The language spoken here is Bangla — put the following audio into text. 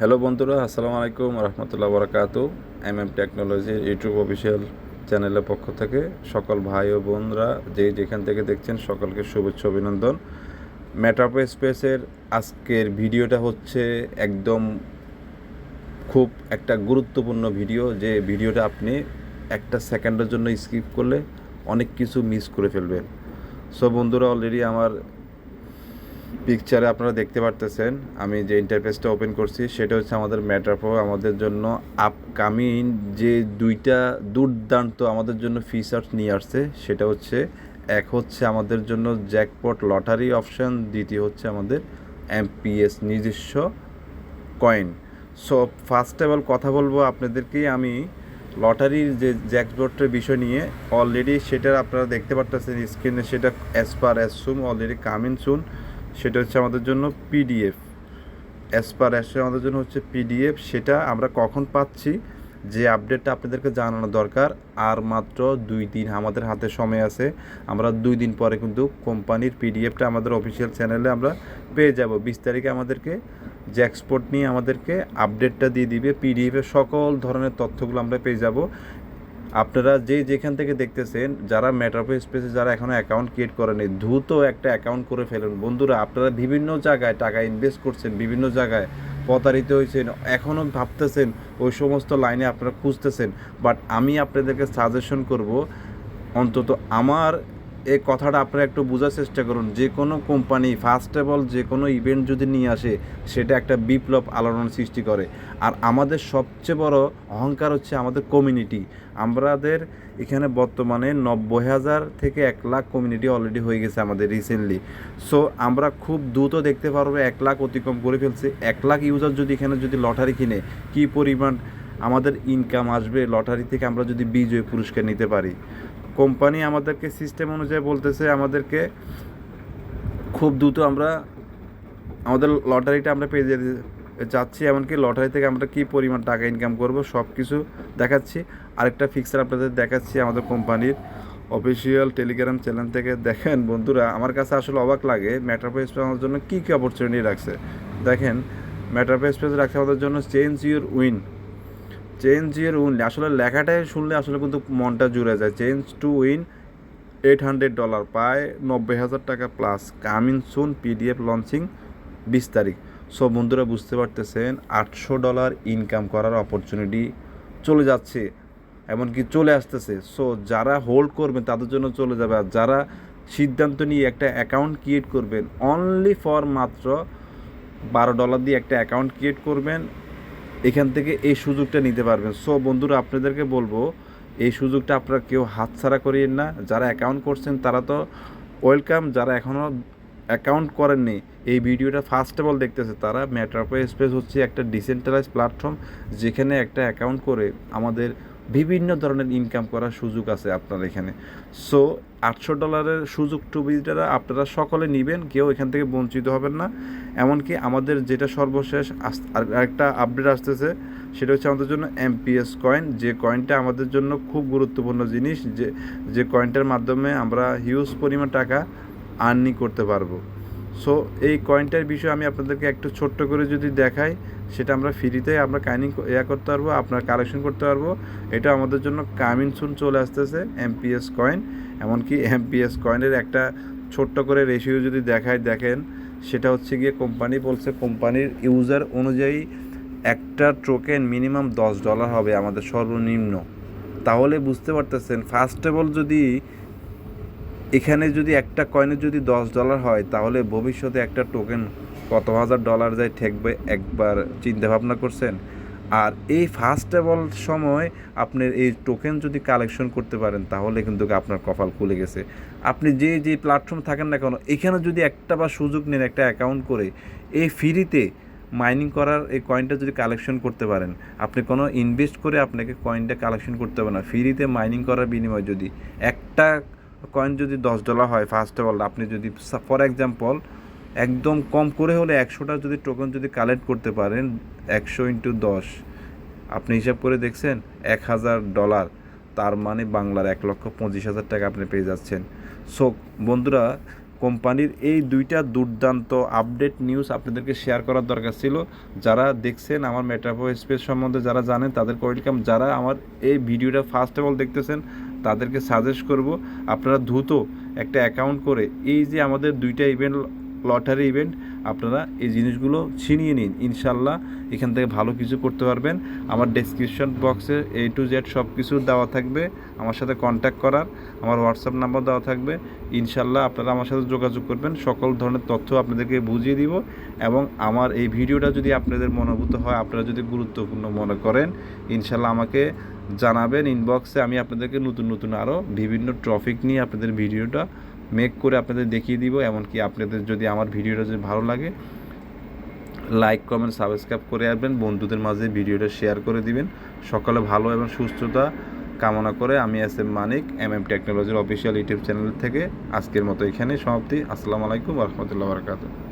হ্যালো বন্ধুরা, আসসালামু আলাইকুম রহমতুল্লাহ বরকাতু। টেকনোলজি ইউটিউব অফিসিয়াল চ্যানেলের পক্ষ থেকে সকল ভাই ও বোনরা যেখান থেকে দেখছেন সকলকে শুভেচ্ছা অভিনন্দন। মেটাপো স্পেসের আজকের ভিডিওটা হচ্ছে একদম খুব একটা গুরুত্বপূর্ণ ভিডিও, যে ভিডিওটা আপনি একটা সেকেন্ডের জন্য স্কিপ করলে অনেক কিছু মিস করে ফেলবেন। সো বন্ধুরা, অলরেডি আমার পিকচারে আপনারা দেখতে পারতেছেন আমি যে ইন্টারফেসটা ওপেন করছি সেটা হচ্ছে আমাদের মেটাপো আমাদের জন্য আপকামিং যে দুইটা দুর্দান্ত আমাদের জন্য ফিচার্স নিয়ে আসছে। সেটা হচ্ছে এক হচ্ছে আমাদের জন্য জ্যাকপট লটারি অপশান, দ্বিতীয় হচ্ছে আমাদের এমপিএস নিজস্ব coin. So first of all কথা বলবো আপনাদেরকেই আমি লটারির যে জ্যাকপটের বিষয় নিয়ে। অলরেডি সেটা আপনারা দেখতে পারতেছেন স্ক্রিনে, সেটা as per as soon already coming soon. সেটা হচ্ছে আমাদের জন্য পিডিএফ, অ্যাজ পার অ্যাজ আমাদের জন্য হচ্ছে পিডিএফ। সেটা আমরা কখন পাচ্ছি, যে আপডেটটা আপনাদেরকে জানানো দরকার। আর মাত্র 2 দিন আমাদের হাতে সময় আছে। আমরা 2 দিন পরে কিন্তু কোম্পানির পিডিএফটা আমাদের অফিসিয়াল চ্যানেলে আমরা পেয়ে যাব। 20 তারিখে আমাদেরকে যে এক্সপোর্ট নিয়ে আমাদেরকে আপডেটটা দিয়ে দিবে, পিডিএফের সকল ধরনের তথ্যগুলো আমরা পেয়ে যাব। আপনারা যেখান থেকে দেখতেছেন, যারা মেটাপো স্পেসে যারা এখনও অ্যাকাউন্ট ক্রিয়েট করেনি, দ্রুত একটা অ্যাকাউন্ট করে ফেলুন বন্ধুরা। আপনারা বিভিন্ন জায়গায় টাকা ইনভেস্ট করছেন, বিভিন্ন জায়গায় প্রতারিত হয়েছেন, এখনও ভাবতেছেন, ওই সমস্ত লাইনে আপনারা খুঁজতেছেন। বাট আমি আপনাদেরকে সাজেশন করব, অন্তত আমার এই কথাটা আপনারা একটু বোঝার চেষ্টা করুন। যে কোনো কোম্পানি ফার্স্ট অফ অল যে কোনো ইভেন্ট যদি নিয়ে আসে, সেটা একটা বিপ্লব আলোড়ন সৃষ্টি করে। আর আমাদের সবচেয়ে বড় অহংকার হচ্ছে আমাদের কমিউনিটি। আমাদের এখানে বর্তমানে 90,000 থেকে 1 লাখ কমিউনিটি অলরেডি হয়ে গেছে আমাদের রিসেন্টলি। সো আমরা খুব দ্রুত দেখতে পারবো 1 লাখ অতিক্রম করে ফেলছে। 1 লাখ ইউজার যদি এখানে যদি লটারি কিনে, কী পরিমাণ আমাদের ইনকাম আসবে লটারি থেকে, আমরা যদি বিজয়ী পুরস্কার নিতে পারি। কোম্পানি আমাদেরকে সিস্টেম অনুযায়ী বলতেছে আমাদেরকে খুব দ্রুত আমরা আমাদের লটারিটা আমরা পেয়ে যেতে যাচ্ছি। এমনকি লটারি থেকে আমরা কী পরিমাণ টাকা ইনকাম করব সব কিছু দেখাচ্ছি। আরেকটা ফিক্সার আপনাদের দেখাচ্ছি আমাদের কোম্পানির অফিসিয়াল টেলিগ্রাম চ্যানেল থেকে। দেখেন বন্ধুরা, আমার কাছে আসলে অবাক লাগে মেটাপো স্পেস আমাদের জন্য কী কী অপরচুনিটি রাখছে। দেখেন, মেটাপো স্পেস রাখছে আমাদের জন্য change your win. Change your win আসলে লেখাটাই শুনলে আসলে কিন্তু মনটা জুড়ে যায়। চেঞ্জ টু উইন $800, প্রায় 90,000 টাকা plus, coming soon, PDF launching 20 তারিখ। সো বন্ধুরা বুঝতে পারতেছেন, $800 ইনকাম করার অপরচুনিটি চলে যাচ্ছে, এমনকি চলে আসতেছে। সো যারা হোল্ড করবেন তাদের জন্য চলে যাবে। আর যারা সিদ্ধান্ত নিয়ে একটা অ্যাকাউন্ট ক্রিয়েট করবেন, অনলি ফর মাত্র $12 দিয়ে একটা অ্যাকাউন্ট ক্রিয়েট করবেন, এখান থেকে এই সুযোগটা নিতে পারবেন। সো বন্ধুরা, আপনাদেরকে বলবো এই সুযোগটা আপনারা কেউ হাতছাড়া করিয়েন না। যারা অ্যাকাউন্ট করছেন তারা তো ওয়েলকাম, যারা এখনও অ্যাকাউন্ট করেননি, এই ভিডিওটা ফার্স্ট অফ অল দেখতেছে, তারা মেটাপো স্পেস হচ্ছে একটা ডিসেন্ট্রালাইজ প্ল্যাটফর্ম, যেখানে একটা অ্যাকাউন্ট করে আমাদের বিভিন্ন ধরনের ইনকাম করার সুযোগ আছে আপনার এখানে। সো $800 সুযোগ সুবিধাটা আপনারা সকলে নেবেন, কেউ এখান থেকে বঞ্চিত হবেন না। এমনকি আমাদের যেটা সর্বশেষ আরেকটা আপডেট আসতেছে, সেটা হচ্ছে আমাদের জন্য এমপিএস কয়েন, যে কয়েনটা আমাদের জন্য খুব গুরুত্বপূর্ণ জিনিস, যে কয়েনটার মাধ্যমে আমরা হিউজ পরিমাণ টাকা আর্নিং করতে পারবো। সো এই কয়েনটার বিষয়ে আমি আপনাদেরকে একটু ছোট্ট করে যদি দেখাই, সেটা আমরা ফ্রিতে আমরা কাইনিং করতে পারবো, আপনার কালেকশন করতে পারবো। এটা আমাদের জন্য কামিং সুন চলে আসতেছে এমপিএস কয়েন। এমনকি এমপিএস কয়েনের একটা ছোট্ট করে রেশিও যদি দেখায়, দেখেন, সেটা হচ্ছে গিয়ে কোম্পানি বলছে কোম্পানির ইউজার অনুযায়ী একটা টোকেন মিনিমাম $10 হবে আমাদের সর্বনিম্ন। তাহলে বুঝতে পারতেছেন, ফার্স্ট অফ অল যদি এখানে যদি একটা কয়েনের যদি $10 হয়, তাহলে ভবিষ্যতে একটা টোকেন কত হাজার ডলার যায় ঠেকবে, একবার চিন্তা ভাবনা করছেন? আর এই ফার্স্ট অফ অল সময় আপনি এই টোকেন যদি কালেকশন করতে পারেন, তাহলে কিন্তু আপনার কপাল খুলে গেছে। আপনি যে প্ল্যাটফর্ম থাকেন না কেন, এখানে যদি একটা বা সুযোগ নেন একটা অ্যাকাউন্ট করে, এই ফ্রিতে মাইনিং করার এই কয়েনটা যদি কালেকশন করতে পারেন, আপনি কোনো ইনভেস্ট করে আপনাকে কয়েনটা কালেকশন করতে হবে না। ফ্রিতে মাইনিং করার বিনিময়ে যদি একটা কয়েন যদি $10 হয়, ফার্স্ট অফ অল আপনি যদি ফর এক্সাম্পল একদম কম করে হলে 100টা যদি টোকেন যদি কালেক্ট করতে পারেন, 100 × 10 আপনি হিসাব করে দেখছেন, $1,000, তার মানে বাংলার 1,25,000 টাকা আপনি পেয়ে যাচ্ছেন। সো বন্ধুরা, কোম্পানির এই দুইটা দুর্দান্ত আপডেট নিউজ আপনাদেরকে শেয়ার করার দরকার ছিল। যারা দেখছেন আমার মেটাভো স্পেস সম্বন্ধে যারা জানেন তাদেরকে ওয়েলকাম, যারা আমার এই ভিডিওটা ফার্স্ট অফ অল দেখতেছেন তাদেরকে সাজেস্ট করব আপনারা দ্রুত একটা অ্যাকাউন্ট করে এই যে আমাদের দুইটা ইভেন্ট, লটারি ইভেন্ট, আপনারা এই জিনিসগুলো ছিনিয়ে নিন। ইনশাল্লাহ এখান থেকে ভালো কিছু করতে পারবেন। আমার ডেসক্রিপশন বক্সে A to Z সব কিছু দেওয়া থাকবে, আমার সাথে কন্ট্যাক্ট করার আমার হোয়াটসঅ্যাপ নাম্বার দেওয়া থাকবে। ইনশাল্লাহ আপনারা আমার সাথে যোগাযোগ করবেন, সকল ধরনের তথ্য আপনাদেরকে বুঝিয়ে দিব। এবং আমার এই ভিডিওটা যদি আপনাদের মনোভূত হয়, আপনারা যদি গুরুত্বপূর্ণ মনে করেন, ইনশাল্লাহ আমাকে জানাবেন ইনবক্সে। আমি আপনাদেরকে নতুন নতুন আরও বিভিন্ন টপিক নিয়ে আপনাদের ভিডিওটা মেক করে আপনাদের দেখিয়ে দিব। এমনকি আপনাদের যদি আমার ভিডিওটা যদি ভালো লাগে, লাইক কমেন্ট সাবস্ক্রাইব করে আসবেন, বন্ধুদের মাঝে ভিডিওটা শেয়ার করে দিবেন। সকালে ভালো এবং সুস্থতা কামনা করে আমি SM মানিক টেকনোলজির অফিসিয়াল ইউটিউব চ্যানেল থেকে আজকের মতো এখানেই সমাপ্তি। আসসালামু আলাইকুম ওয়া রাহমাতুল্লাহি ওয়া বারাকাতুহু।